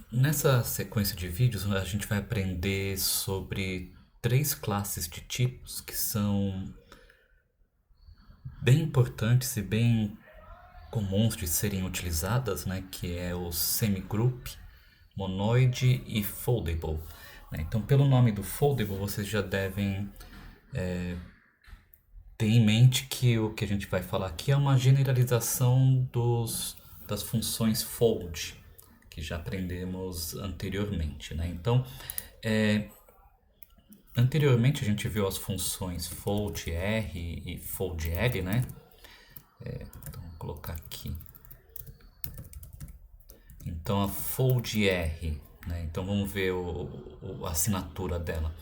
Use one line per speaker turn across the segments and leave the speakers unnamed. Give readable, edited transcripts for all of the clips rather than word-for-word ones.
Nessa sequência de vídeos, a gente vai aprender sobre três classes de tipos que são bem importantes e bem comuns de serem utilizadas, né? Que é o semigroup, monoide e foldable, né? Então, pelo nome do foldable, vocês já devem ter em mente que o que a gente vai falar aqui é uma generalização das funções fold, que já aprendemos anteriormente, né? Então, anteriormente a gente viu as funções fold R e fold L, né? Então vou colocar aqui. Então a fold R, né? Então vamos ver a assinatura dela.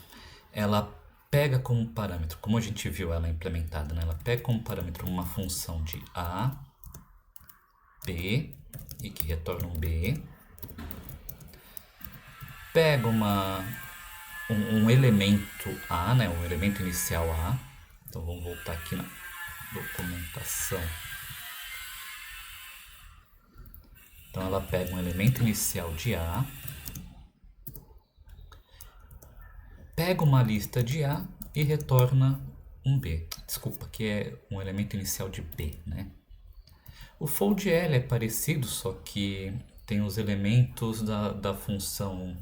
Ela pega como parâmetro, como a gente viu ela implementada, né? Ela pega como parâmetro uma função de A, B e que retorna um B. Pega um elemento A, né? Um elemento inicial A. Então vamos voltar aqui na documentação. Então ela pega um elemento inicial de A, pega uma lista de A e retorna um B. Desculpa, que é um elemento inicial de B, né? O fold L é parecido, só que tem os elementos da função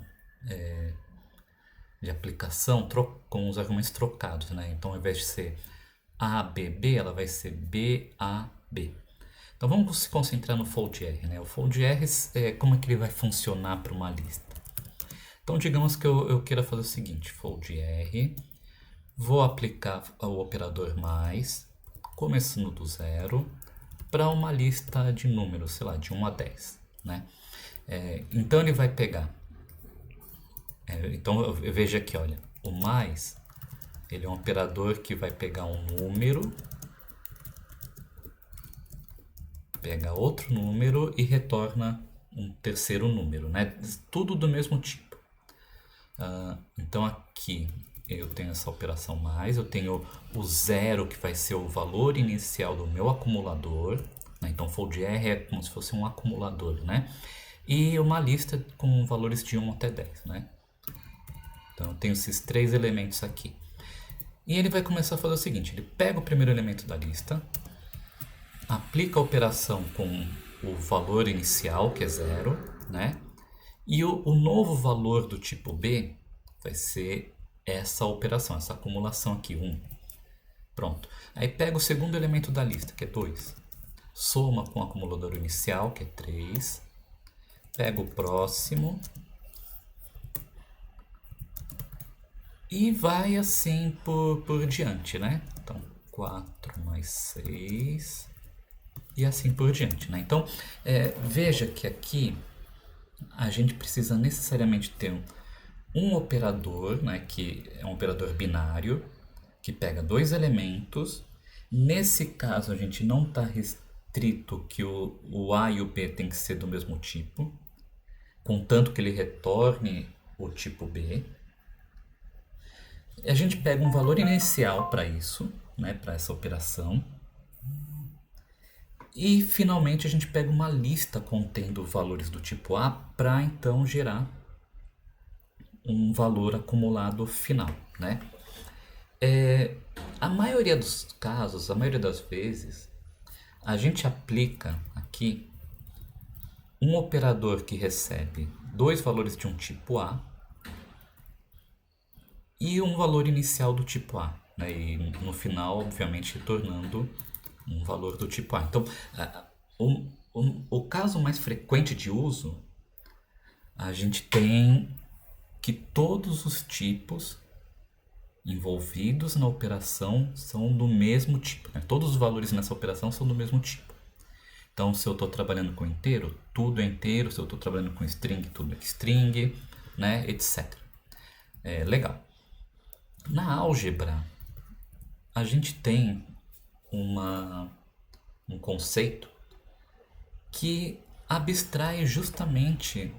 de aplicação com os argumentos trocados, né? Então ao invés de ser ABB, ela vai ser BAB. Então vamos se concentrar no fold R, né? O fold R como é que ele vai funcionar para uma lista? Então digamos que eu queira fazer o seguinte, fold R, vou aplicar o operador mais, começando do zero, para uma lista de números, sei lá, de 1 a 10, né? Então ele vai pegar, então eu vejo aqui, olha, o mais, ele é um operador que vai pegar um número, pega outro número e retorna um terceiro número, né? Tudo do mesmo tipo. Então aqui eu tenho essa operação mais, eu tenho o zero que vai ser o valor inicial do meu acumulador, né? Então fold R é como se fosse um acumulador, né? E uma lista com valores de 1 até 10, né? Então eu tenho esses três elementos aqui. E ele vai começar a fazer o seguinte, ele pega o primeiro elemento da lista, aplica a operação com o valor inicial, que é zero, né? E o novo valor do tipo B vai ser essa operação, essa acumulação aqui, 1. Pronto. Aí pega o segundo elemento da lista, que é 2. Soma com o acumulador inicial, que é 3. Pega o próximo. E vai assim por diante, né? Então, 4 mais 6. E assim por diante, né? Então, veja que aqui a gente precisa necessariamente ter um operador, né, que é um operador binário, que pega dois elementos. Nesse caso, a gente não está restrito que o A e o B tem que ser do mesmo tipo, contanto que ele retorne o tipo B. A gente pega um valor inicial para isso, né, para essa operação. E finalmente a gente pega uma lista contendo valores do tipo A para então gerar um valor acumulado final, né? A maioria dos casos, a maioria das vezes, a gente aplica aqui um operador que recebe dois valores de um tipo A e um valor inicial do tipo A, né? E no final, obviamente, retornando um valor do tipo A. Então, o caso mais frequente de uso, a gente tem que todos os tipos envolvidos na operação são do mesmo tipo, né? Todos os valores nessa operação são do mesmo tipo. Então, se eu estou trabalhando com inteiro, tudo é inteiro. Se eu estou trabalhando com string, tudo é string, né? Etc. Legal. Na álgebra, a gente tem um conceito que abstrai justamente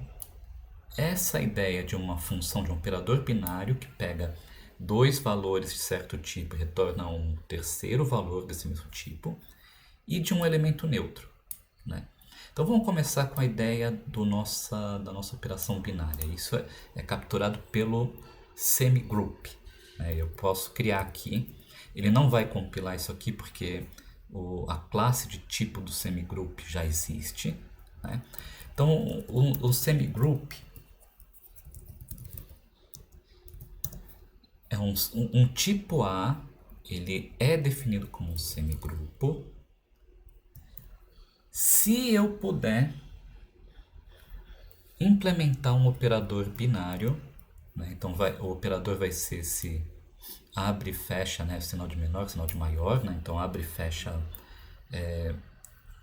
essa ideia de uma função de um operador binário que pega dois valores de certo tipo e retorna um terceiro valor desse mesmo tipo, e de um elemento neutro, né? Então vamos começar com a ideia da nossa operação binária. Isso é capturado pelo semigroup. Eu posso criar aqui, ele não vai compilar isso aqui porque a classe de tipo do semigroup já existe. Né? Então o semigroup é um tipo A, ele é definido como um semigrupo. Se eu puder implementar um operador binário, né? Então o operador vai ser esse abre e fecha, né? Sinal de menor, sinal de maior, né? Então abre e fecha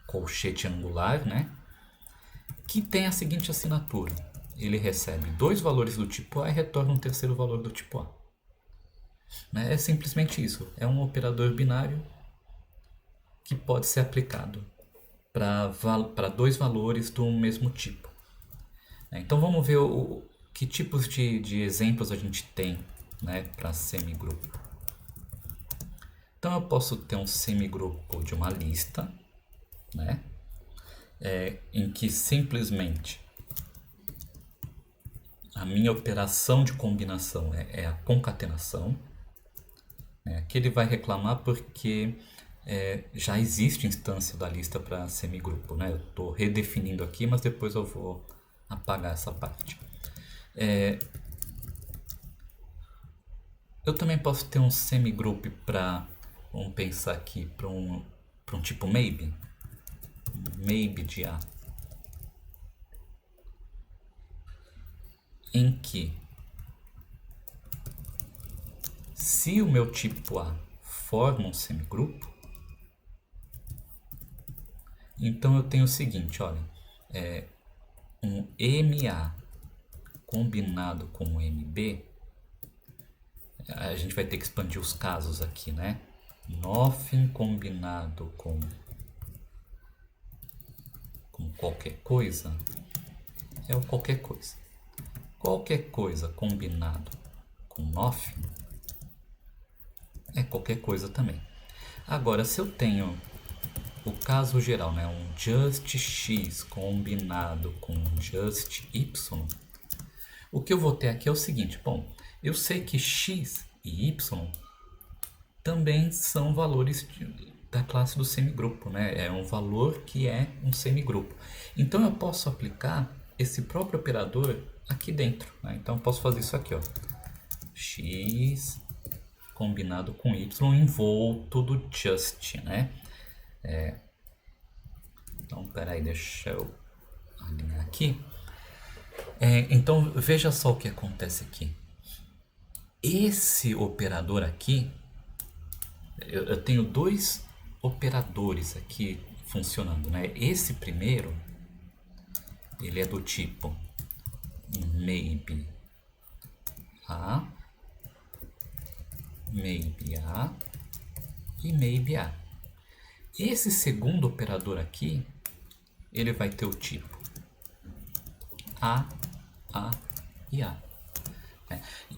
colchete angular, né? Que tem a seguinte assinatura: ele recebe 2 valores do tipo A e retorna um terceiro valor do tipo A. É simplesmente isso, é um operador binário que pode ser aplicado para 2 valores do mesmo tipo. Então vamos ver que tipos de exemplos a gente tem, né, para semigrupo. Então eu posso ter um semigrupo de uma lista, né, em que simplesmente a minha operação de combinação é a concatenação. Aqui ele vai reclamar porque já existe instância da lista para semigrupo, né? Eu estou redefinindo aqui, mas depois eu vou apagar essa parte. Eu também posso ter um semigroup para, vamos pensar aqui, para um tipo maybe de A, em que se o meu tipo A forma um semigrupo, então eu tenho o seguinte, olha, um MA combinado com um MB, a gente vai ter que expandir os casos aqui, né? Nothing combinado com qualquer coisa é o qualquer coisa. Qualquer coisa combinado com nothing é qualquer coisa também. Agora, se eu tenho o caso geral, né, um just x combinado com just y, o que eu vou ter aqui é o seguinte: bom, eu sei que x e y também são valores da classe do semigrupo, né? É um valor que é um semigrupo. Então eu posso aplicar esse próprio operador aqui dentro, né? Então eu posso fazer isso aqui, ó, x combinado com y envolto do just, né? Então, peraí, deixa eu alinhar aqui. Então, veja só o que acontece aqui. Esse operador aqui, eu tenho 2 operadores aqui funcionando, né? Esse primeiro, ele é do tipo maybe A, maybe A e maybe A. Esse segundo operador aqui, ele vai ter o tipo A e A.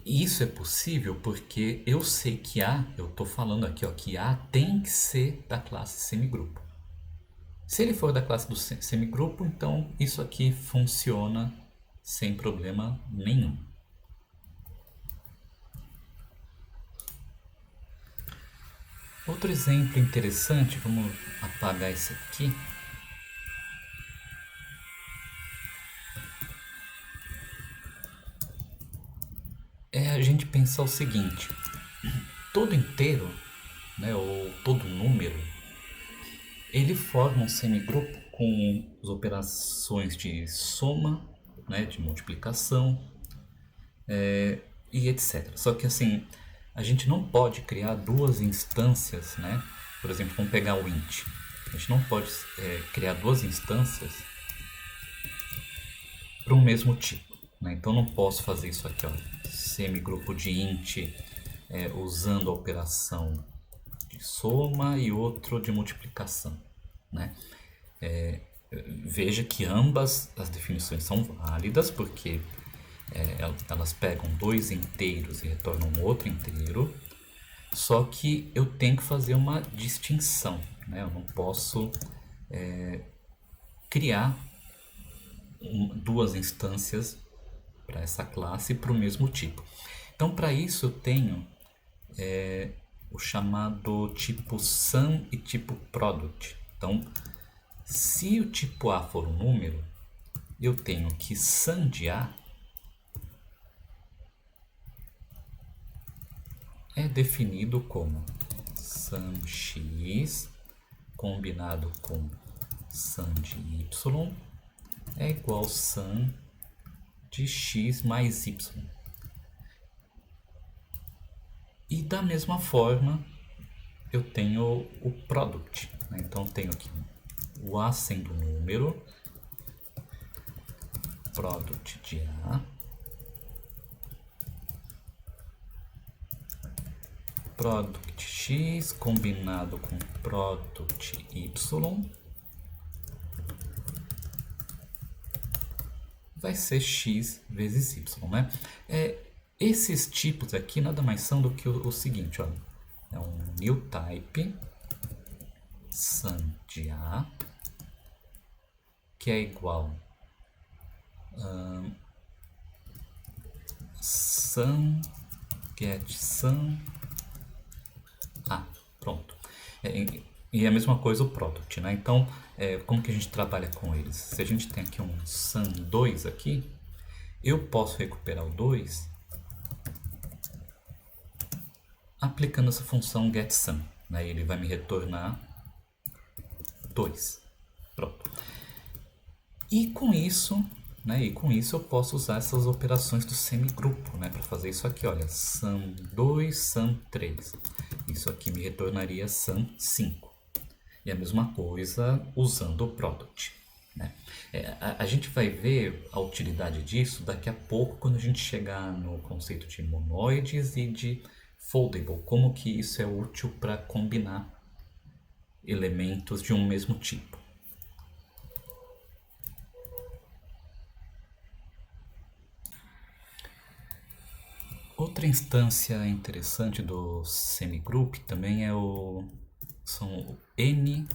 Isso é possível porque eu sei que A, eu estou falando aqui, ó, que A tem que ser da classe semigrupo. Se ele for da classe do semigrupo, então isso aqui funciona sem problema nenhum. Outro exemplo interessante, vamos apagar esse aqui. É a gente pensar o seguinte: todo inteiro, né, ou todo número, ele forma um semigrupo com as operações de soma, né, de multiplicação e etc. Só que assim, a gente não pode criar 2 instâncias, né? Por exemplo, vamos pegar o int. A gente não pode criar 2 instâncias para o mesmo tipo, né? Então não posso fazer isso aqui, ó, semigrupo de int usando a operação de soma e outro de multiplicação, né? Veja que ambas as definições são válidas porque elas pegam 2 inteiros e retornam outro inteiro, só que eu tenho que fazer uma distinção, né? Eu não posso criar duas instâncias para essa classe para o mesmo tipo. Então, para isso eu tenho o chamado tipo sum e tipo product. Então, se o tipo A for um número, eu tenho que sum de A é definido como sumx combinado com sum de y é igual sum de x mais y. E da mesma forma eu tenho o product, né? Então tenho aqui o A sendo número, product de A, product x combinado com product y vai ser x vezes y, né? Esses tipos aqui nada mais são do que o seguinte, ó. É um new type sum de A que é igual sum get sum A. Pronto. E a mesma coisa o product, né? Então, como que a gente trabalha com eles? Se a gente tem aqui um sum 2 aqui, eu posso recuperar o 2 aplicando essa função getSum, né? Ele vai me retornar 2. Pronto. E com isso, né? Eu posso usar essas operações do semigrupo, né? Para fazer isso aqui, olha, sum 2, sum 3. Isso aqui me retornaria sum 5. E a mesma coisa usando o product, né? A gente vai ver a utilidade disso daqui a pouco quando a gente chegar no conceito de monoides e de foldable, como que isso é útil para combinar elementos de um mesmo tipo. Outra instância interessante do semigroup também são o N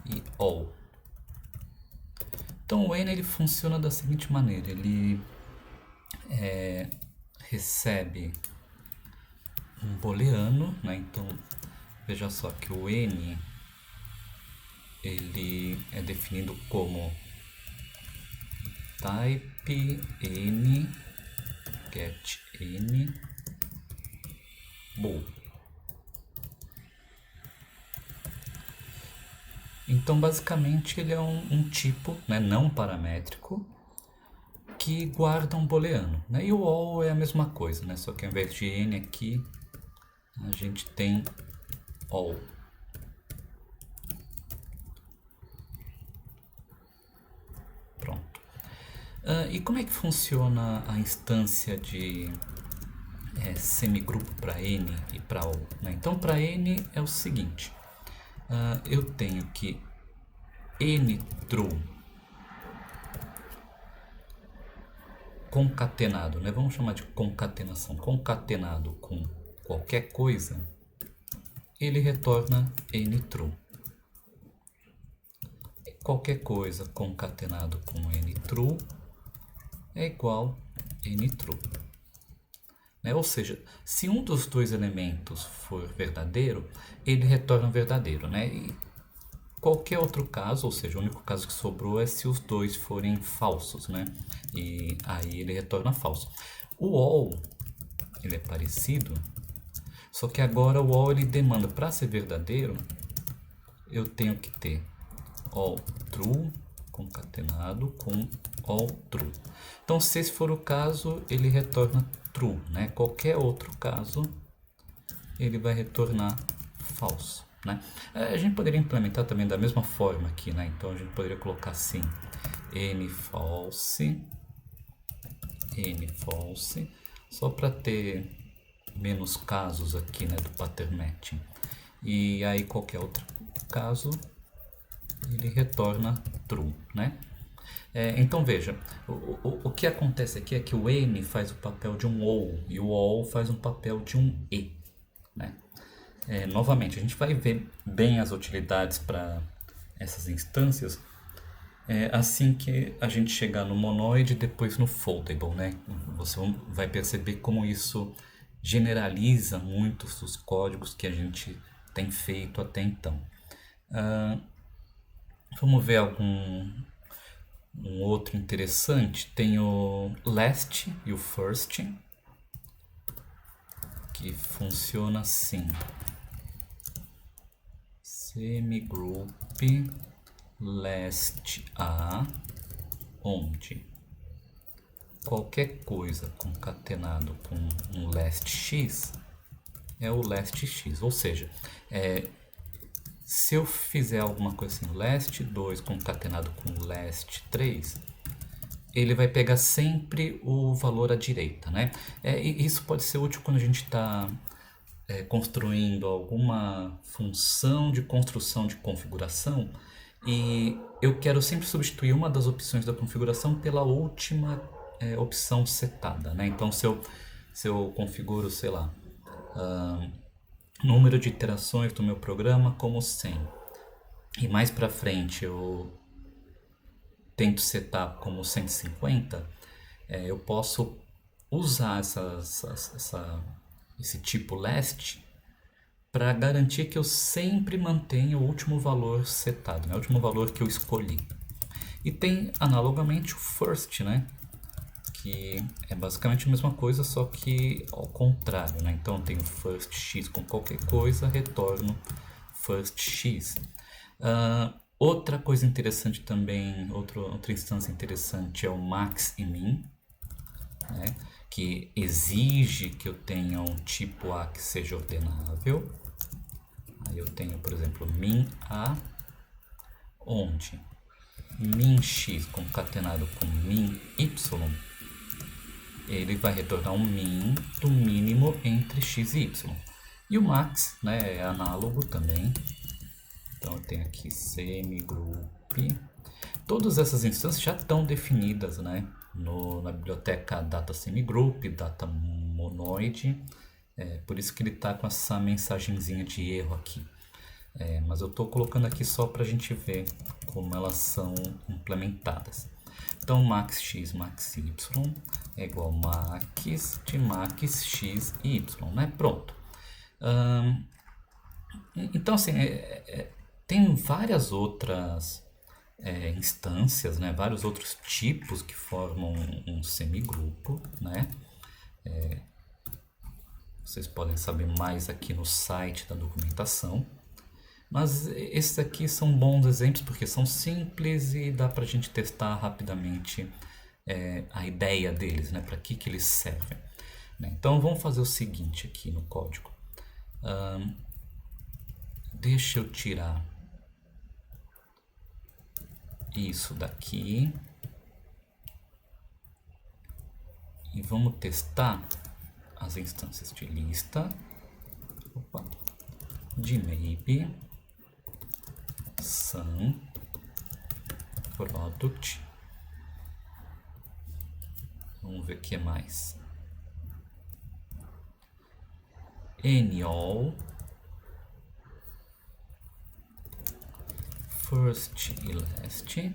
e all. Então o N ele funciona da seguinte maneira, ele recebe um booleano, né? Então veja só que o N ele é definido como type N get N bool. Então basicamente ele é um tipo, né, não paramétrico que guarda um booleano, né? E o all é a mesma coisa, né? Só que ao invés de N aqui a gente tem all. Pronto. E como é que funciona a instância de semigrupo para N e para all, né? Então para N é o seguinte, eu tenho que N true concatenado, né? Vamos chamar de concatenação, concatenado com qualquer coisa, ele retorna N true. Qualquer coisa concatenado com N true é igual N true. Ou seja, se um dos dois elementos for verdadeiro, ele retorna verdadeiro, né? E qualquer outro caso, ou seja, o único caso que sobrou é se os dois forem falsos, né? E aí ele retorna falso. O all, ele é parecido, só que agora o all ele demanda, para ser verdadeiro, eu tenho que ter all true concatenado com all true. Então, se esse for o caso, ele retorna true, né? Qualquer outro caso, ele vai retornar falso, né? A gente poderia implementar também da mesma forma aqui, né? Então, a gente poderia colocar assim, n false, só para ter menos casos aqui, né, do pattern matching. E aí, qualquer outro caso, ele retorna true, né? Então veja, o que acontece aqui é que o N faz o papel de um OU e o OU faz um papel de um E, né? Novamente, a gente vai ver bem as utilidades para essas instâncias É assim que a gente chegar no monoide e depois no foldable, né? Você vai perceber como isso generaliza muitos dos códigos que a gente tem feito até então. Vamos ver algum um outro interessante. Tem o last e o first, que funciona assim: semigroup last a, onde qualquer coisa concatenado com um last x é o last x, ou seja, se eu fizer alguma coisa assim, last 2 concatenado com last 3, ele vai pegar sempre o valor à direita, né? E isso pode ser útil quando a gente está construindo alguma função de construção de configuração e eu quero sempre substituir uma das opções da configuração pela última opção setada, né? Então, se eu configuro, sei lá, número de iterações do meu programa como 100 e mais para frente eu tento setar como 150, eu posso usar esse tipo last para garantir que eu sempre mantenha o último valor setado, né? O último valor que eu escolhi. E tem analogamente o first, né? Que é basicamente a mesma coisa, só que ao contrário, né? Então eu tenho first x com qualquer coisa, retorno first x. Outra coisa interessante também, outra instância interessante é o max e min, né? Que exige que eu tenha um tipo A que seja ordenável. Aí eu tenho, por exemplo, min A, onde min x concatenado com min y, ele vai retornar um min do mínimo entre x e y. E o max, né, é análogo também. Então eu tenho aqui semigroup. Todas essas instâncias já estão definidas, né, na biblioteca data semigroup, data monoide. Por isso que ele está com essa mensagenzinha de erro aqui. Mas eu estou colocando aqui só para a gente ver como elas são implementadas. Então, max x, max y é igual a max de max x e y, né? Pronto. Então, assim, tem várias outras instâncias, né? Vários outros tipos que formam um semigrupo, né? Vocês podem saber mais aqui no site da documentação. Mas esses aqui são bons exemplos porque são simples e dá para a gente testar rapidamente a ideia deles, né? Para que eles servem. Né? Então vamos fazer o seguinte aqui no código. Deixa eu tirar isso daqui e vamos testar as instâncias de lista, de maybe, sum, product. Vamos ver o que mais. Anyall, first e last,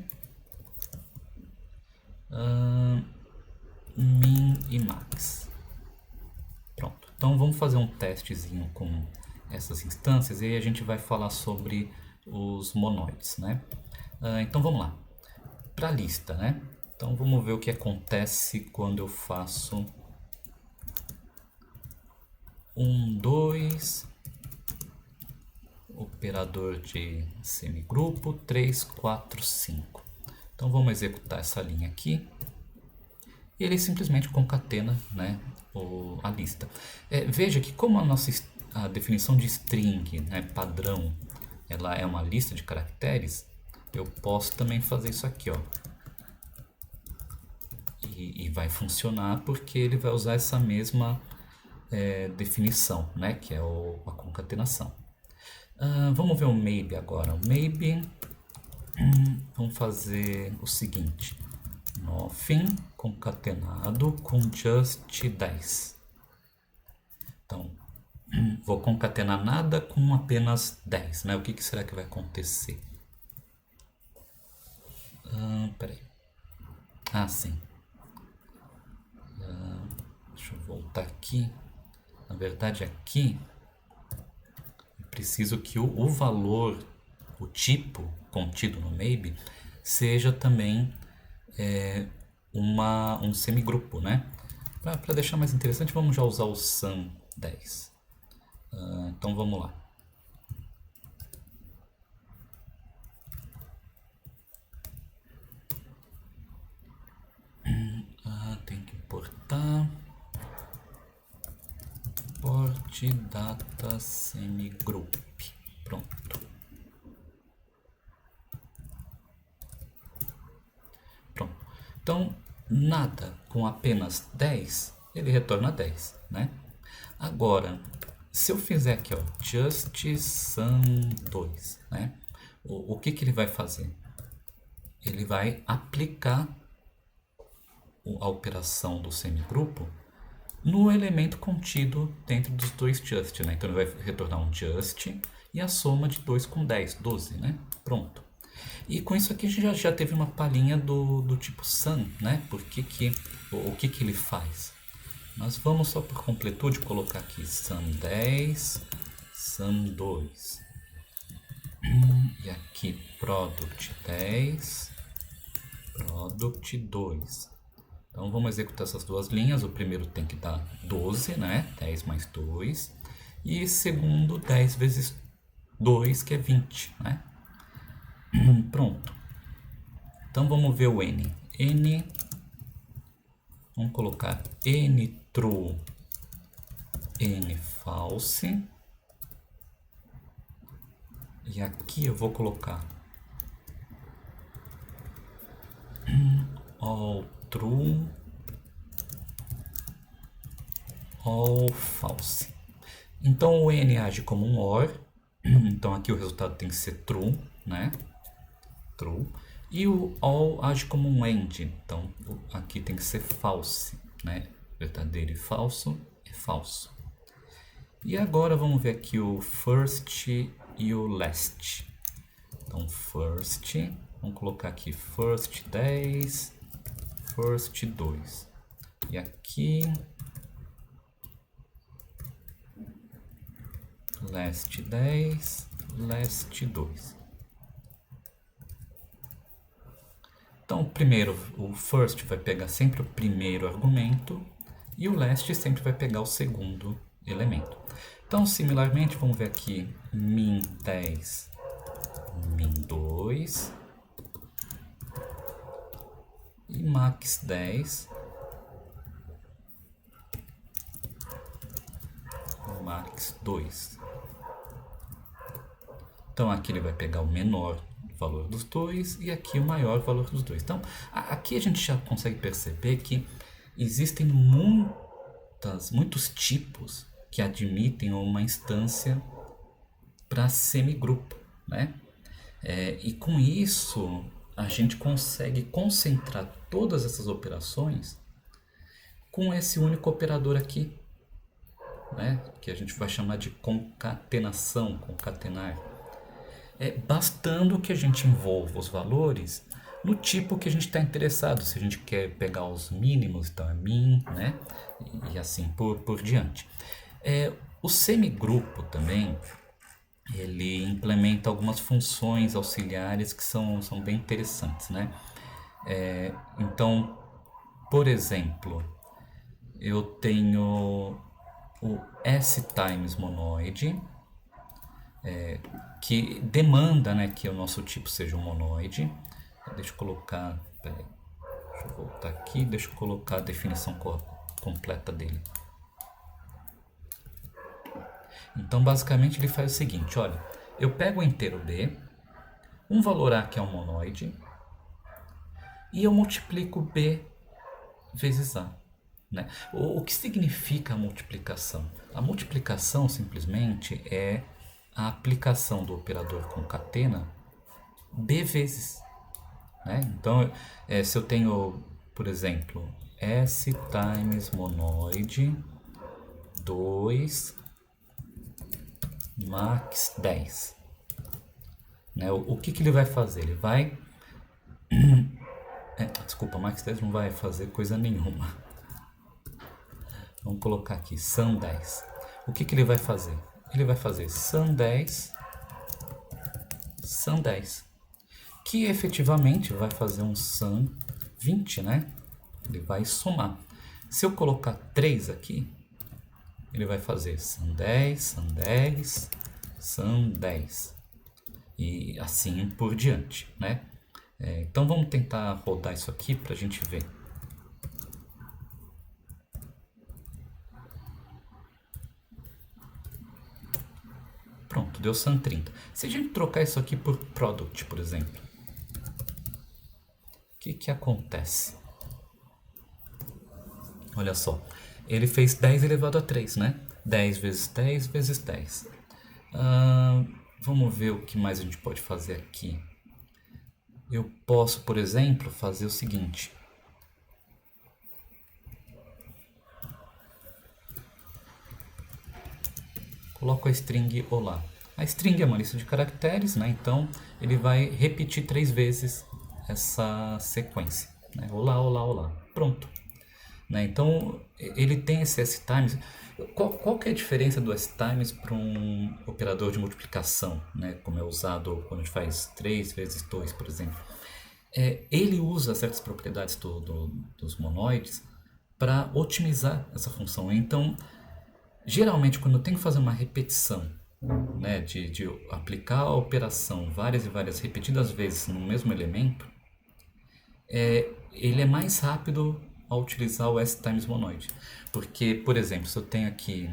min e max. Pronto. Então vamos fazer um testezinho com essas instâncias e aí a gente vai falar sobre os monoides, né? Então vamos lá. Para a lista, né? Então vamos ver o que acontece quando eu faço 1, 2, operador de semigrupo, 3, 4, 5. Então vamos executar essa linha aqui. E ele simplesmente concatena, né, a lista. Veja que como a definição de string, né, padrão, ela é uma lista de caracteres, eu posso também fazer isso aqui, ó. E vai funcionar porque ele vai usar essa mesma definição, né, que é a concatenação. Vamos ver o maybe agora. O maybe, vamos fazer o seguinte: nothing concatenado com just 10. Então, vou concatenar nada com apenas 10, né? O que será que vai acontecer? Peraí. Ah, sim. Deixa eu voltar aqui. Na verdade, aqui eu preciso que o valor, o tipo contido no maybe, seja também um semigrupo, né? Para deixar mais interessante, vamos já usar o sum10. Então vamos lá. Tem que importar import data semigroup. Pronto. Então, nada com apenas 10, ele retorna 10, né? Agora, se eu fizer aqui, ó, just sum2, né? O que que ele vai fazer? Ele vai aplicar a operação do semigrupo no elemento contido dentro dos dois just, né? Então ele vai retornar um just e a soma de 2 com 10, 12, né? Pronto. E com isso aqui a gente já teve uma palhinha do tipo sum, né? O que que ele faz? Nós vamos só por completude colocar aqui sum10, sum2. E aqui product 10, product 2. Então vamos executar essas duas linhas. O primeiro tem que dar 12, né? 10 mais 2. E segundo 10 vezes 2, que é 20, né? Pronto. Então vamos ver o n. N, vamos colocar n true, n false. E aqui eu vou colocar all true, all false. Então o n age como um OR. Então aqui o resultado tem que ser true, né? True. E o all age como um AND. Então aqui tem que ser false, né? Verdadeiro e falso é falso. E agora vamos ver aqui o first e o last. Então first, vamos colocar aqui first 10, first 2. E aqui last 10, last 2. Então, primeiro, o first vai pegar sempre o primeiro argumento e o last sempre vai pegar o segundo elemento. Então, similarmente, vamos ver aqui min 10, min 2 e max 10, max 2. Então, aqui ele vai pegar o menor valor dos dois e aqui o maior valor dos dois. Então, aqui a gente já consegue perceber que existem muitos tipos que admitem uma instância para semigrupo, né? E com isso a gente consegue concentrar todas essas operações com esse único operador aqui, né? Que a gente vai chamar de concatenação, concatenar. Bastando que a gente envolva os valores no tipo que a gente está interessado. Se a gente quer pegar os mínimos, então é min, né? E assim por diante. O semigrupo também, ele implementa algumas funções auxiliares que são bem interessantes, né? Então, por exemplo, eu tenho o S times monoide, que demanda, né, que o nosso tipo seja um monoide. Deixa eu colocar, deixa eu voltar aqui, deixa eu colocar a definição completa dele. Então, basicamente, ele faz o seguinte, olha, eu pego o inteiro B, um valor A que é um monoide, e eu multiplico B vezes A. Né? O que significa a multiplicação? A multiplicação, simplesmente, é a aplicação do operador concatena B vezes. Né? Então, se eu tenho, por exemplo, S times monoide 2 max 10. Né? O que ele vai fazer? Ele vai Desculpa, max10 não vai fazer coisa nenhuma. Vamos colocar aqui sum10. O que ele vai fazer? Ele vai fazer sum10, sum10, que efetivamente vai fazer um sum 20, né? Ele vai somar. Se eu colocar 3 aqui, ele vai fazer sum10, sum10, sum10 e assim por diante, né? Então vamos tentar rodar isso aqui para a gente ver. Pronto, deu sum 30. Se a gente trocar isso aqui por product, por exemplo, o que acontece? Olha só, ele fez 10 elevado a 3, né? 10 vezes 10 vezes 10. Vamos ver o que mais a gente pode fazer aqui. Eu posso, por exemplo, fazer o seguinte. Coloco a string olá. A string é uma lista de caracteres, né? Então ele vai repetir 3 vezes essa sequência, né? Olá, olá, olá. Pronto. Né? Então ele tem esse S-times. Qual que é a diferença do S-times para um operador de multiplicação, né? Como é usado quando a gente faz 3 vezes 2, por exemplo? Ele usa certas propriedades dos monoides para otimizar essa função. Então, geralmente, quando eu tenho que fazer uma repetição, né, de aplicar a operação várias e várias repetidas vezes no mesmo elemento, ele é mais rápido ao utilizar o S-times monoide. Porque, por exemplo, se eu tenho aqui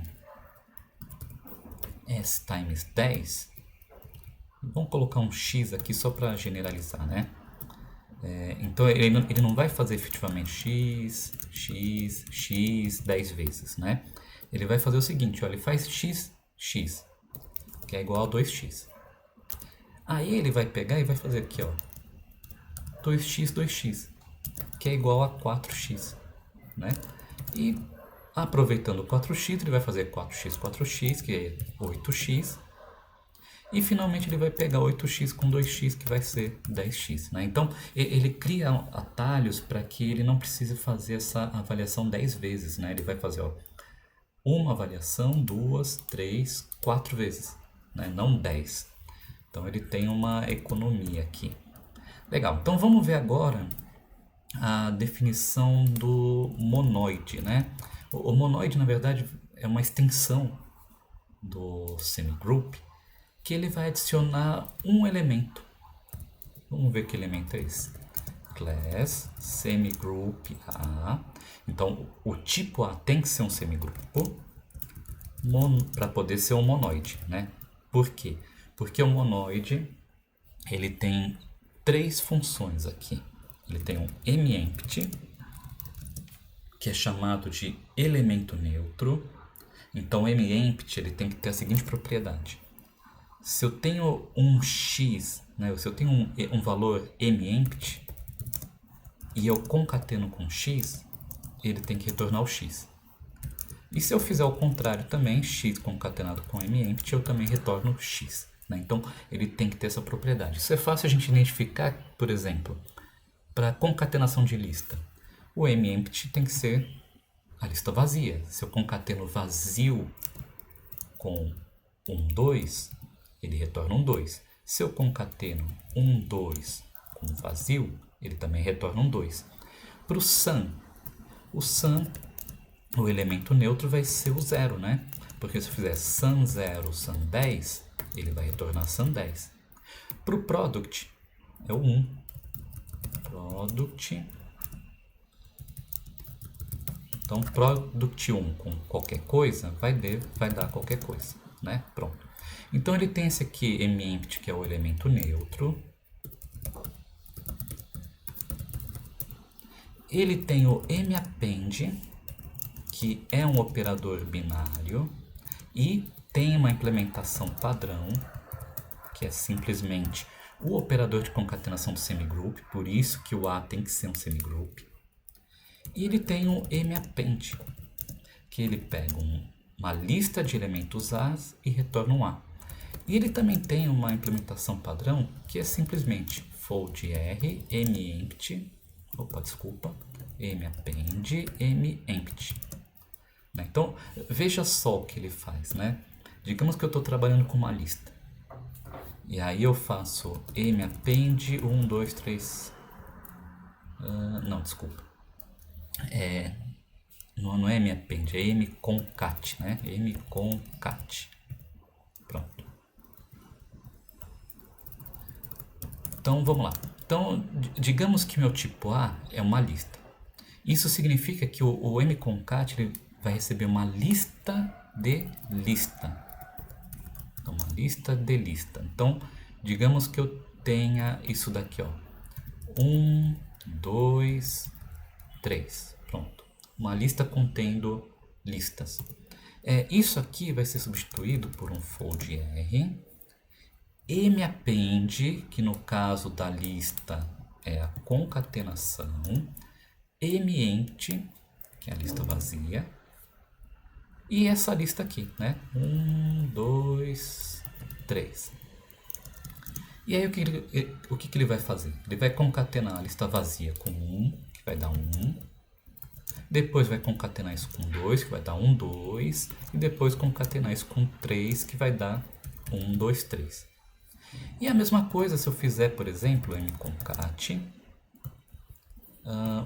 S-times 10, vamos colocar um x aqui só para generalizar, né? Então ele não vai fazer efetivamente x 10 vezes, né? Ele vai fazer o seguinte, ó, ele faz x, que é igual a 2x. Aí ele vai pegar e vai fazer aqui, ó, 2x, que é igual a 4x, né? E aproveitando o 4x, ele vai fazer 4x, que é 8x. E finalmente ele vai pegar 8x com 2x, que vai ser 10x. Né? Então ele cria atalhos para que ele não precise fazer essa avaliação 10 vezes. Né? Ele vai fazer uma avaliação, 2, 3, 4 vezes, né? Não 10. Então ele tem uma economia aqui. Legal, então vamos ver agora a definição do monoide. Né? O monoide, na verdade, é uma extensão do semigroup, que ele vai adicionar um elemento. Vamos ver que elemento é esse. Class semigroup A. Então, o tipo A tem que ser um semigrupo para poder ser um monoide, né? Por quê? Porque o monoide ele tem 3 funções aqui. Ele tem um mempty, que é chamado de elemento neutro. Então, o mempty ele tem que ter a seguinte propriedade. Se eu tenho um x, né, se eu tenho um valor mempty e eu concateno com x, ele tem que retornar o x. E se eu fizer o contrário também, x concatenado com mempty, eu também retorno x. Né? Então ele tem que ter essa propriedade. Isso é fácil a gente identificar, por exemplo, para concatenação de lista. O mempty tem que ser a lista vazia. Se eu concateno vazio com 2, ele retorna um 2. Se eu concateno 2 com vazio, ele também retorna um 2. Para o sum, o elemento neutro vai ser o 0, né? Porque se eu fizer sum 0, sum 10, ele vai retornar sum 10. Para o product, é o 1. Product. Então, product 1 com qualquer coisa vai dar qualquer coisa, né? Pronto. Então ele tem esse aqui, mempty, que é o elemento neutro. Ele tem o mappend, que é um operador binário. E tem uma implementação padrão, que é simplesmente o operador de concatenação do semigroup, por isso que o A tem que ser um semigroup. E ele tem o mappend, que ele pega uma lista de elementos A's e retorna um A. E ele também tem uma implementação padrão que é simplesmente fold R, mEmpty, mappend, mEmpty. Então, veja só o que ele faz, né? Digamos que eu estou trabalhando com uma lista. E aí eu faço mappend 1, 2, 3... não, desculpa. Não é mappend, é mconcat, né? mconcat. Pronto. Então, vamos lá. Então, digamos que meu tipo A é uma lista. Isso significa que o mconcat ele vai receber uma lista de lista. Então, uma lista de lista. Então, digamos que eu tenha isso daqui, ó. 1, 2, 3. Pronto. Uma lista contendo listas. Isso aqui vai ser substituído por um fold R. mappend, que no caso da lista é a concatenação. mEmpty, que é a lista vazia. E essa lista aqui, né? 1, 2, 3. E aí o que ele vai fazer? Ele vai concatenar a lista vazia com 1, que vai dar 1. Depois vai concatenar isso com 2, que vai dar 1, 2. E depois concatenar isso com 3, que vai dar 1, 2, 3. E a mesma coisa se eu fizer, por exemplo, mconcat,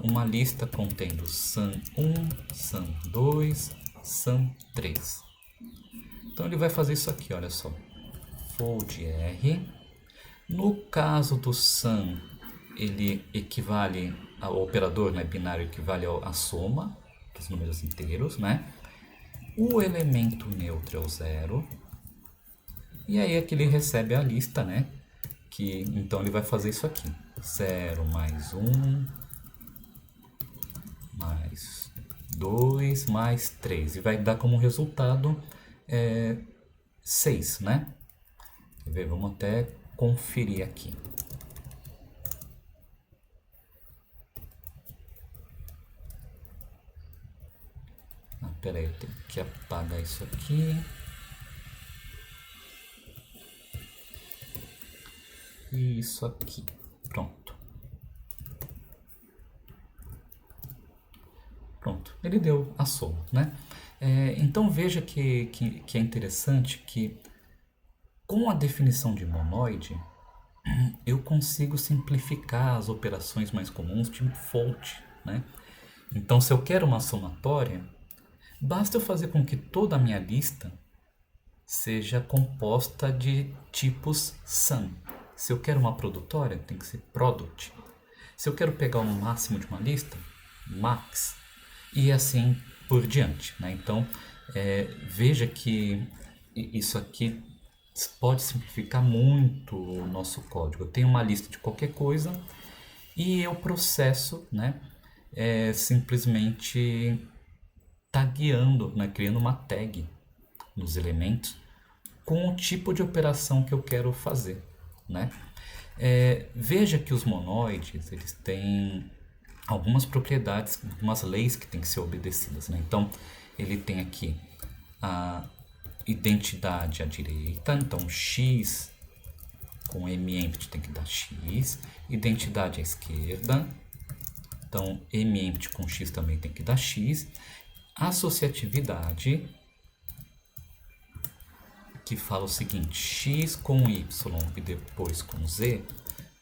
uma lista contendo sum1, sum2, sum3. Então ele vai fazer isso aqui, olha só. Fold R. No caso do sum, ele equivale ao operador, né, binário, equivale à soma dos números inteiros, né? O elemento neutro é o 0. E aí aqui ele recebe a lista, né? Então ele vai fazer isso aqui. 0 mais 1, mais 2, mais 3. E vai dar como resultado 6, né? Quer ver? Vamos até conferir aqui. Espera aí, eu tenho que apagar isso aqui. E isso aqui. Pronto. Pronto. Ele deu a soma, né? Então veja que é interessante que com a definição de monoide eu consigo simplificar as operações mais comuns tipo float, né? Então se eu quero uma somatória, basta eu fazer com que toda a minha lista seja composta de tipos sum. Se eu quero uma produtória, tem que ser product. Se eu quero pegar o máximo de uma lista, max. E assim por diante, né? Então, veja que isso aqui pode simplificar muito o nosso código. Eu tenho uma lista de qualquer coisa e eu processo, né? Simplesmente tagueando, né? Criando uma tag nos elementos com o tipo de operação que eu quero fazer, né? Veja que os monoides eles têm algumas propriedades, algumas leis que têm que ser obedecidas, né? Então ele tem aqui a identidade à direita, então x com mEmpty tem que dar x, identidade à esquerda, então mEmpty com x também tem que dar x, associatividade que fala o seguinte, x com y e depois com z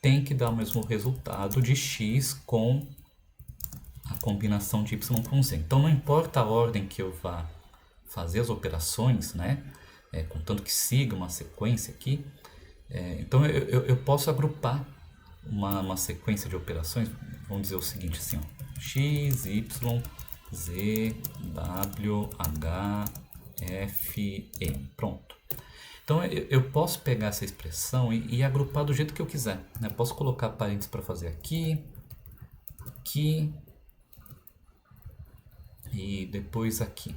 tem que dar o mesmo resultado de x com a combinação de y com z. Então não importa a ordem que eu vá fazer as operações, né? Contanto que siga uma sequência aqui. Então eu posso agrupar uma sequência de operações, vamos dizer o seguinte assim, ó, x, y, z, w, h, f, m. Pronto. Então eu posso pegar essa expressão e agrupar do jeito que eu quiser, né? Posso colocar parênteses para fazer aqui, aqui e depois aqui.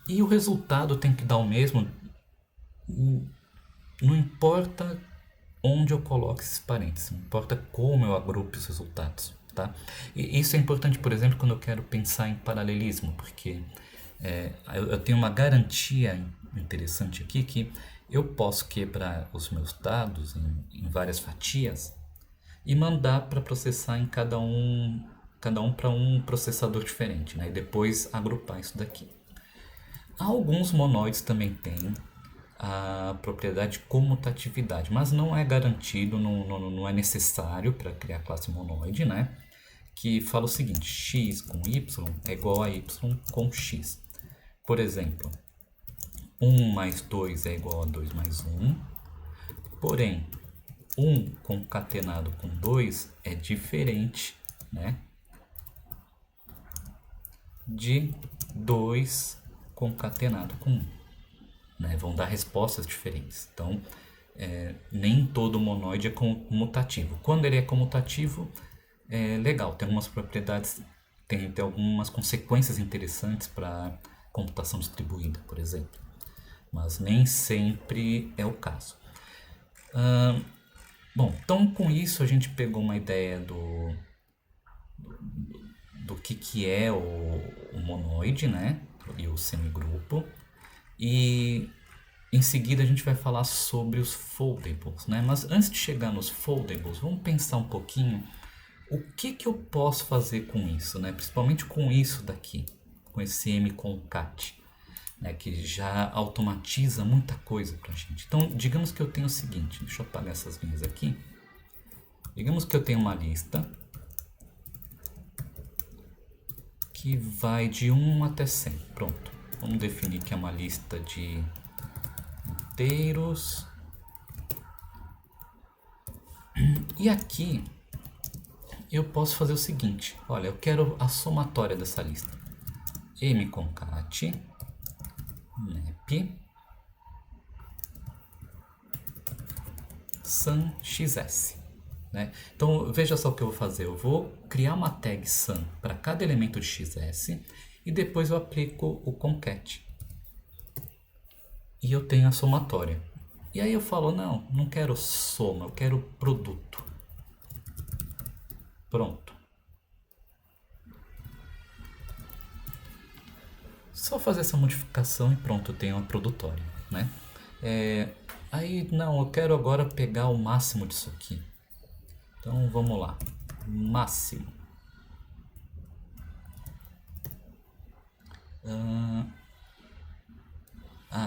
E o resultado tem que dar o mesmo, não importa onde eu coloque esses parênteses, não importa como eu agrupe os resultados, tá? E isso é importante, por exemplo, quando eu quero pensar em paralelismo, porque eu tenho uma garantia interessante aqui que eu posso quebrar os meus dados em várias fatias e mandar para processar em cada um para um processador diferente, né? E depois agrupar isso daqui. Alguns monoides também têm a propriedade de comutatividade, mas não é garantido, não é necessário para criar a classe monoide, né? Que fala o seguinte: x com y é igual a y com x. Por exemplo, 1 mais 2 é igual a 2 mais 1, porém 1 concatenado com 2 é diferente, né, de 2 concatenado com 1. Né? Vão dar respostas diferentes. Então, nem todo monoide é comutativo. Quando ele é comutativo, é legal, tem algumas propriedades, tem algumas consequências interessantes para computação distribuída, por exemplo. Mas nem sempre é o caso. Bom, então com isso a gente pegou uma ideia do que é o monoide, né? E o semigrupo. E em seguida a gente vai falar sobre os foldables, né? Mas antes de chegar nos foldables, vamos pensar um pouquinho o que eu posso fazer com isso, né? Principalmente com isso daqui, com esse mconcat, né? Que já automatiza muita coisa pra gente. Então, digamos que eu tenho o seguinte, deixa eu apagar essas linhas aqui. Digamos que eu tenho uma lista que vai de 1 até 100. Pronto. Vamos definir que é uma lista de inteiros. E aqui eu posso fazer o seguinte. Olha, eu quero a somatória dessa lista. mconcat map sum xs. Né? Então veja só o que eu vou fazer. Eu vou criar uma tag sum para cada elemento de xs e depois eu aplico o concat. E eu tenho a somatória. E aí eu falo, não quero soma, eu quero produto. Pronto. Só fazer essa modificação e pronto, eu tenho uma produtória, né? Aí, eu quero agora pegar o máximo disso aqui. Então, vamos lá. Máximo.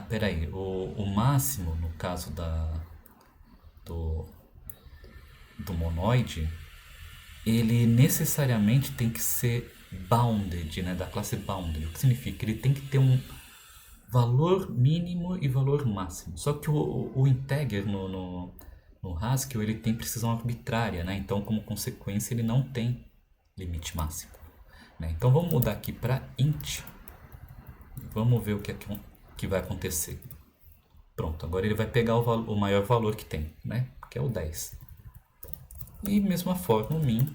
Peraí. O máximo, no caso do monoide, ele necessariamente tem que ser bounded, né, da classe bounded. O que significa? Ele tem que ter um valor mínimo e valor máximo. Só que o integer no Haskell ele tem precisão arbitrária, né? Então, como consequência, ele não tem limite máximo. Né? Então, vamos mudar aqui para int. Vamos ver o que vai acontecer. Pronto, agora ele vai pegar o maior valor que tem, né? Que é o 10. E mesma forma, o min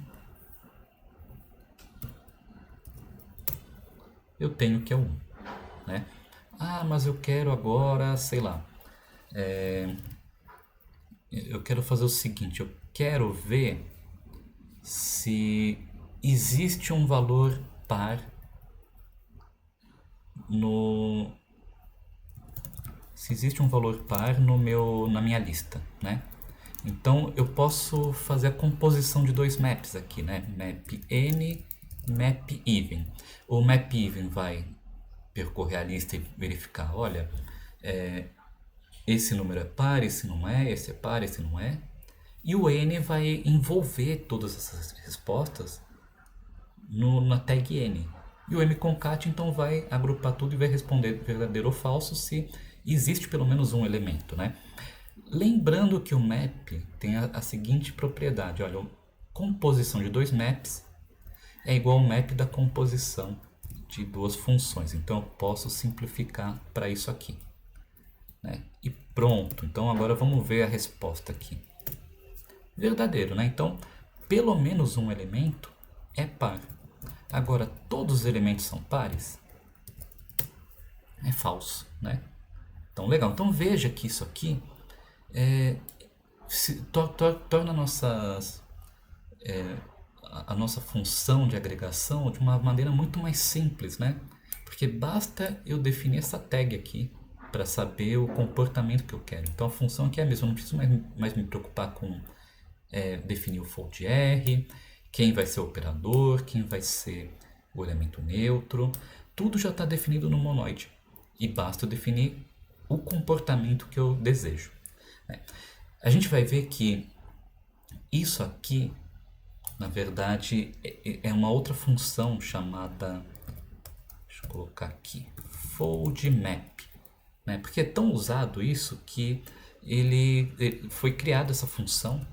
eu tenho que é 1, né? Mas eu quero agora, sei lá, eu quero fazer o seguinte, eu quero ver se existe um valor par na minha lista, né? Então eu posso fazer a composição de dois maps aqui, né? Map n, map even. O map even vai percorrer a lista e verificar, olha, esse número é par, esse não é, esse é par, esse não é. E o n vai envolver todas essas respostas na tag n. E o mconcat então vai agrupar tudo e vai responder verdadeiro ou falso se existe pelo menos um elemento, né? Lembrando que o map tem a seguinte propriedade, olha, a composição de dois maps é igual ao map da composição de duas funções. Então eu posso simplificar para isso aqui. Né? E pronto, então agora vamos ver a resposta aqui. Verdadeiro, né? Então pelo menos um elemento é par. Agora todos os elementos são pares? É falso, né? Então legal, então veja que isso aqui torna a nossa função de agregação de uma maneira muito mais simples, né? Porque basta eu definir essa tag aqui para saber o comportamento que eu quero. Então a função aqui é a mesma, eu não preciso mais me preocupar com definir o fold R, quem vai ser o operador, quem vai ser o elemento neutro. Tudo já está definido no monoide e basta eu definir o comportamento que eu desejo. A gente vai ver que isso aqui, na verdade, é uma outra função chamada, deixa eu colocar aqui, fold map, né? Porque é tão usado isso que ele foi criada essa função,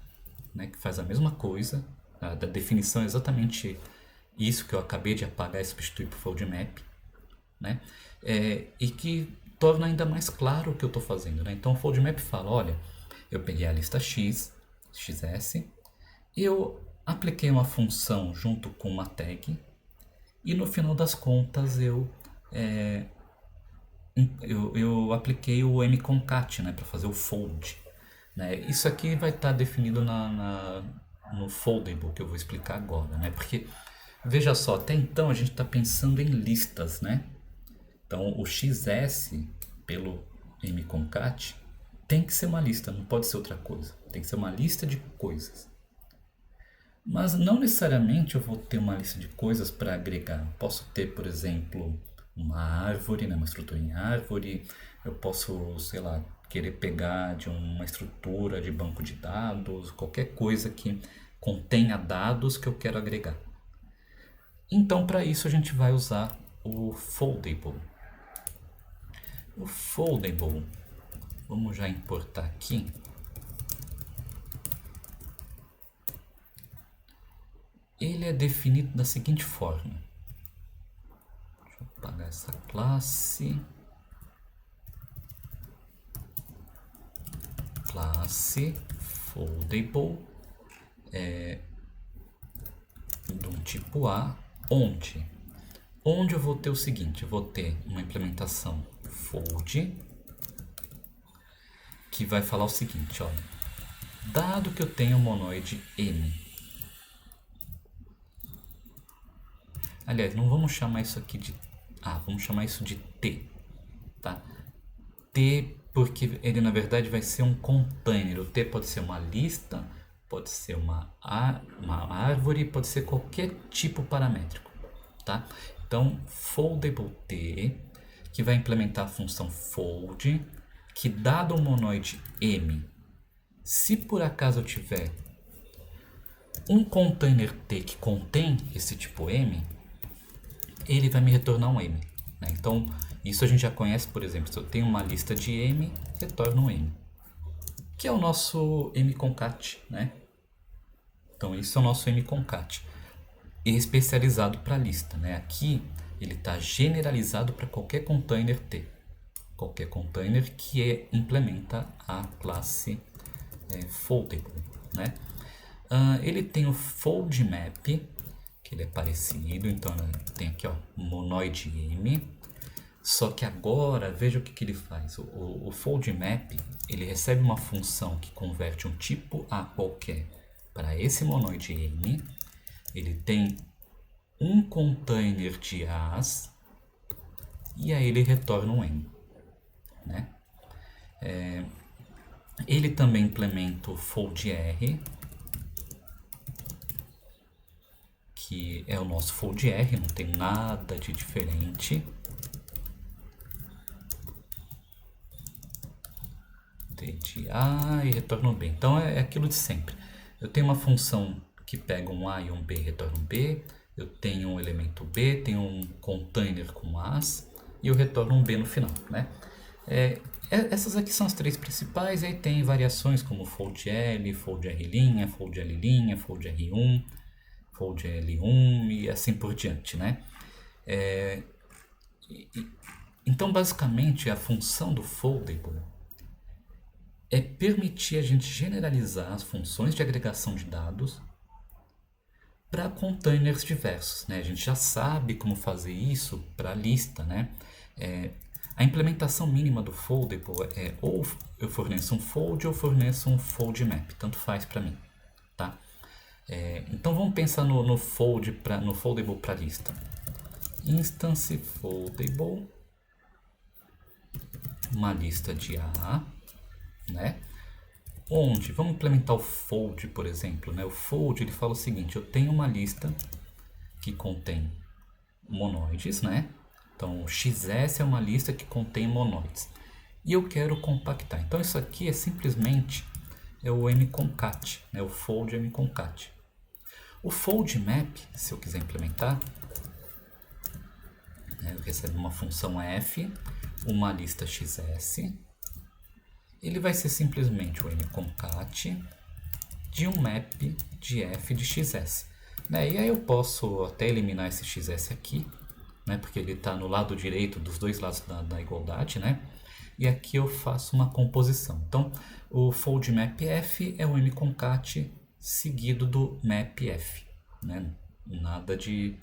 né, que faz a mesma coisa, da definição é exatamente isso que eu acabei de apagar e substituir por fold map, né? E que torna ainda mais claro o que eu estou fazendo, né? Então o fold map fala, olha, eu peguei a lista x, xs, e eu apliquei uma função junto com uma tag, e no final das contas eu apliquei o mconcat, né, para fazer o fold, né? Isso aqui vai estar definido no foldable, que eu vou explicar agora, né? Porque, veja só, até então a gente está pensando em listas, né? Então o xs pelo mconcat tem que ser uma lista, não pode ser outra coisa. Tem que ser uma lista de coisas. Mas não necessariamente eu vou ter uma lista de coisas para agregar. Posso ter, por exemplo, uma árvore, né, uma estrutura em árvore. Eu posso, sei lá, querer pegar de uma estrutura de banco de dados, qualquer coisa que contenha dados que eu quero agregar. Então, para isso, a gente vai usar o foldable. O foldable, vamos já importar aqui. Ele é definido da seguinte forma. Deixa eu apagar essa classe. Classe foldable de um tipo A, onde eu vou ter o seguinte, eu vou ter uma implementação fold que vai falar o seguinte, olha, dado que eu tenho um monoide M, aliás, não vamos chamar isso aqui de A, vamos chamar isso de T, tá? T porque ele na verdade vai ser um container, o T pode ser uma lista, pode ser uma árvore, pode ser qualquer tipo paramétrico, tá? Então, foldable T, que vai implementar a função fold, que dado o monoide M, se por acaso eu tiver um container T que contém esse tipo M, ele vai me retornar um M, né? Então, isso a gente já conhece, por exemplo, se eu tenho uma lista de M, retorna um M, que é o nosso mconcat, né? Então, isso é o nosso mconcat, especializado para lista, né? Aqui ele está generalizado para qualquer container T, qualquer container que implementa a classe foldable, né? Ele tem o fold map, que ele é parecido, então tem aqui, ó, monoide M. Só que agora, veja o que ele faz. O fold map, ele recebe uma função que converte um tipo A qualquer para esse monoide M. Ele tem um container de As e aí ele retorna um M, né? Ele também implementa o fold R, que é o nosso fold R, não tem nada de diferente. De A e retorna um B. Então é aquilo de sempre. Eu tenho uma função que pega um A e um B e retorna um B. Eu tenho um elemento B, tenho um container com As e eu retorno um B no final, né? Essas aqui são as três principais, e aí tem variações como fold L, fold R', fold L', fold R1, fold L1 e assim por diante, né? Então basicamente a função do foldable é permitir a gente generalizar as funções de agregação de dados para containers diversos, né? A gente já sabe como fazer isso para a lista, né? A implementação mínima do foldable é ou eu forneço um fold ou forneço um fold map, tanto faz para mim, tá? Então vamos pensar no foldable para lista. Instance foldable uma lista de A, né? Onde, vamos implementar o fold, por exemplo, né? O fold, ele fala o seguinte, eu tenho uma lista que contém monoides, né? Então, o XS é uma lista que contém monoides. E eu quero compactar. Então, isso aqui é simplesmente o mconcat, né? O fold mconcat. O fold map, se eu quiser implementar, eu recebo uma função f, uma lista xs, ele vai ser simplesmente o mconcat de um map de f de xs. Né? E aí eu posso até eliminar esse xs aqui, né? Porque ele está no lado direito dos dois lados da igualdade, né? E aqui eu faço uma composição. Então, o fold map f é o mconcat seguido do map f, né? Nada de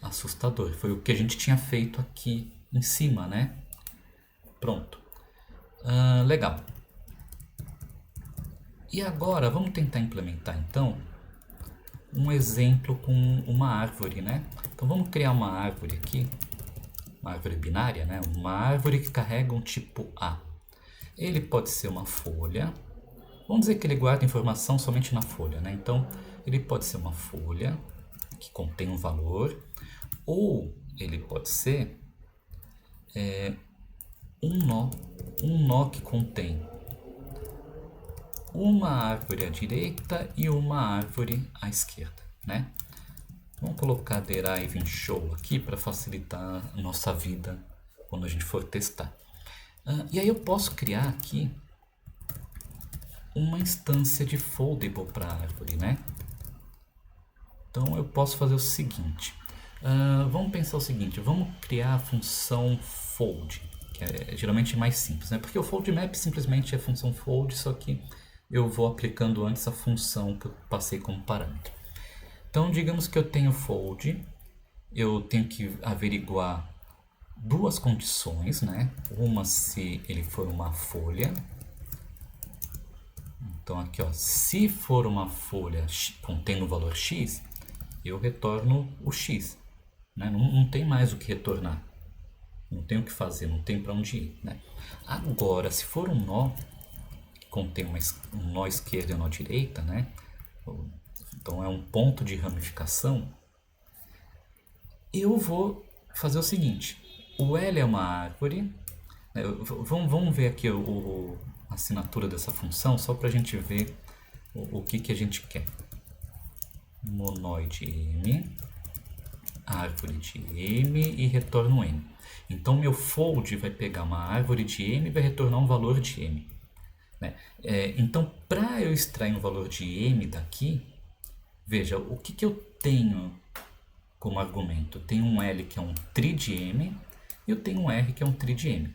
assustador. Foi o que a gente tinha feito aqui em cima, né? Pronto. Legal. E agora vamos tentar implementar então um exemplo com uma árvore, né? Então vamos criar uma árvore aqui, uma árvore binária, né? Uma árvore que carrega um tipo A. Ele pode ser uma folha. Vamos dizer que ele guarda informação somente na folha, né? Então ele pode ser uma folha que contém um valor, ou ele pode ser um nó que contém uma árvore à direita e uma árvore à esquerda, né? Vamos colocar derive em show aqui para facilitar a nossa vida quando a gente for testar. E aí eu posso criar aqui uma instância de foldable para a árvore, né? Então eu posso fazer o seguinte. Vamos pensar o seguinte, vamos criar a função fold, que é geralmente mais simples, né? Porque o fold map simplesmente é a função fold, só que eu vou aplicando antes a função que eu passei como parâmetro. Então, digamos que eu tenho fold, eu tenho que averiguar duas condições, né? Uma se ele for uma folha. Então aqui, ó, se for uma folha contendo o valor x, eu retorno o x, né? Não tem mais o que retornar, não tem o que fazer, não tem para onde ir, né? Agora, se for um nó que contém um nó esquerdo e um nó direita, né? Então é um ponto de ramificação. Eu vou fazer o seguinte: o L é uma árvore, né? Vamos ver aqui a assinatura dessa função, só para a gente ver o que a gente quer. Monoide M, árvore de M e retorno M. Então meu fold vai pegar uma árvore de M e vai retornar um valor de M, né? Então, para eu extrair um valor de M daqui, veja, o que eu tenho como argumento? Eu tenho um L que é um tri de M e eu tenho um R que é um tri de M.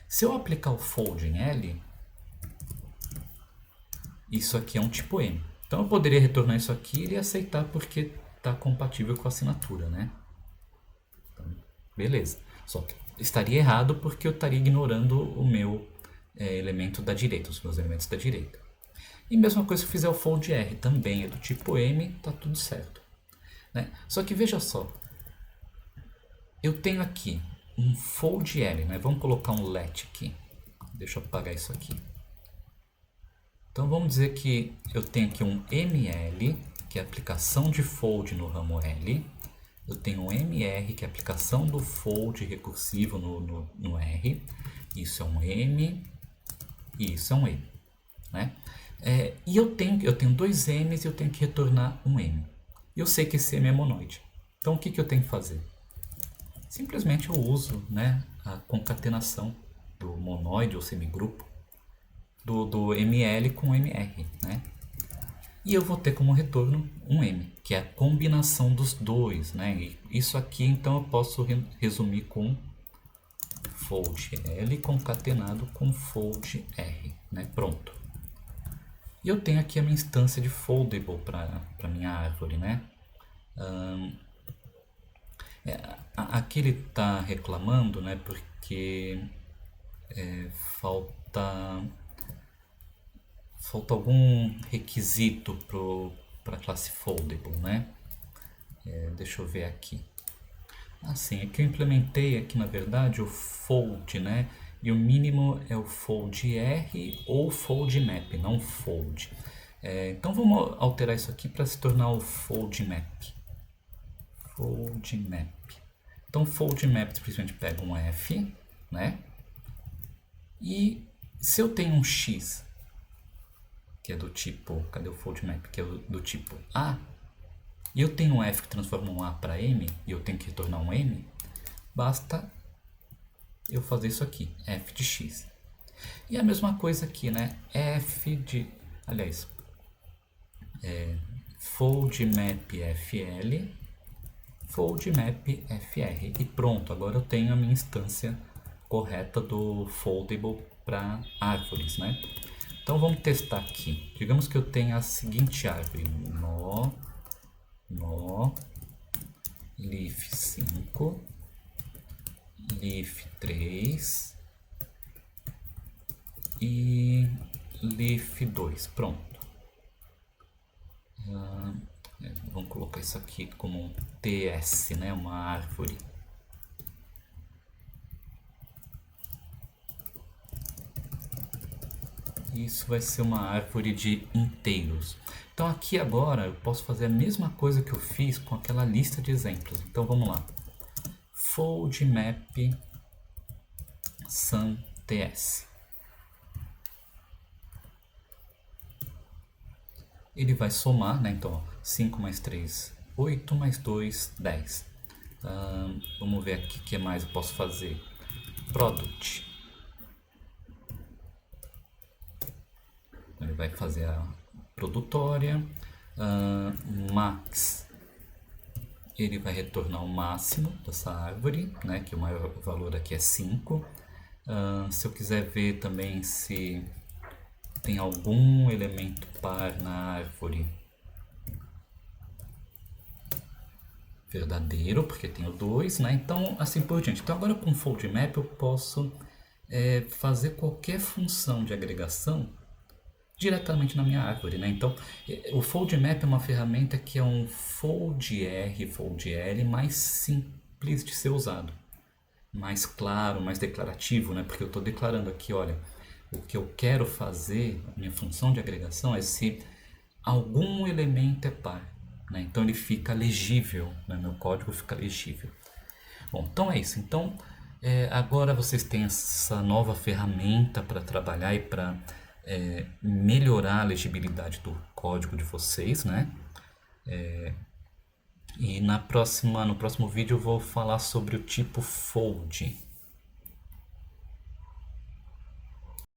Se eu aplicar o fold em L, isso aqui é um tipo M. Então eu poderia retornar isso aqui e ele aceitar porque está compatível com a assinatura, né? Então, beleza. Só que estaria errado porque eu estaria ignorando o meu elemento da direita, os meus elementos da direita. E mesma coisa se eu fizer o fold R, também é do tipo M, tá tudo certo, né? Só que veja só, eu tenho aqui um fold L, né? Vamos colocar um let aqui. Deixa eu apagar isso aqui. Então vamos dizer que eu tenho aqui um ML, que é a aplicação de fold no ramo L. Eu tenho um MR, que é a aplicação do fold recursivo no R. Isso é um M e isso é um M, né? E eu tenho dois M's e eu tenho que retornar um M. E eu sei que esse M é monoide. Então o que eu tenho que fazer? Simplesmente eu uso, né, a concatenação do monoide ou semigrupo do ML com MR, né? E eu vou ter como retorno um M, que é a combinação dos dois, né? E isso aqui então eu posso resumir com fold L concatenado com fold R, né? Pronto. E eu tenho aqui a minha instância de foldable para minha árvore, né? Aqui ele está reclamando, né? Porque falta algum requisito para a classe foldable, né? Deixa eu ver aqui. Assim, é que eu implementei aqui, na verdade, o fold, né? E o mínimo é o fold R ou fold map, não fold. Então vamos alterar isso aqui para se tornar o fold map. Fold map. Então fold map simplesmente pega um F, né? E se eu tenho um X, que é do tipo, cadê o fold map? Que é do tipo A, e eu tenho um F que transforma um A para M, e eu tenho que retornar um M, basta eu fazer isso aqui, F de X. E a mesma coisa aqui, né? F de, aliás, fold map FL, fold map FR. E pronto, agora eu tenho a minha instância correta do foldable para árvores, né? Então vamos testar aqui. Digamos que eu tenha a seguinte árvore: nó, leaf 5, leaf 3 e leaf 2. Pronto. Vamos colocar isso aqui como um TS, né? Uma árvore. Isso vai ser uma árvore de inteiros. Então aqui agora eu posso fazer a mesma coisa que eu fiz com aquela lista de exemplos. Então vamos lá. Fold map sum TS. Ele vai somar, né? Então 5 mais 3, 8 mais 2, 10. Vamos ver aqui o que mais eu posso fazer. Product. Ele vai fazer a produtória. Max. Ele vai retornar o máximo dessa árvore, né? Que o maior valor aqui é 5. Se eu quiser ver também se tem algum elemento par na árvore verdadeiro, porque tenho 2, né? Então, assim por diante. Então, agora com o fold map eu posso fazer qualquer função de agregação diretamente na minha árvore, né? Então, o fold map é uma ferramenta que é um fold R, fold L mais simples de ser usado, mais claro, mais declarativo, né? Porque eu estou declarando aqui, olha, o que eu quero fazer, a minha função de agregação é se algum elemento é par, né? Então ele fica legível, né? Meu código fica legível. Bom, então é isso. Então agora vocês têm essa nova ferramenta para trabalhar e para melhorar a legibilidade do código de vocês, né? E no próximo vídeo eu vou falar sobre o tipo fold.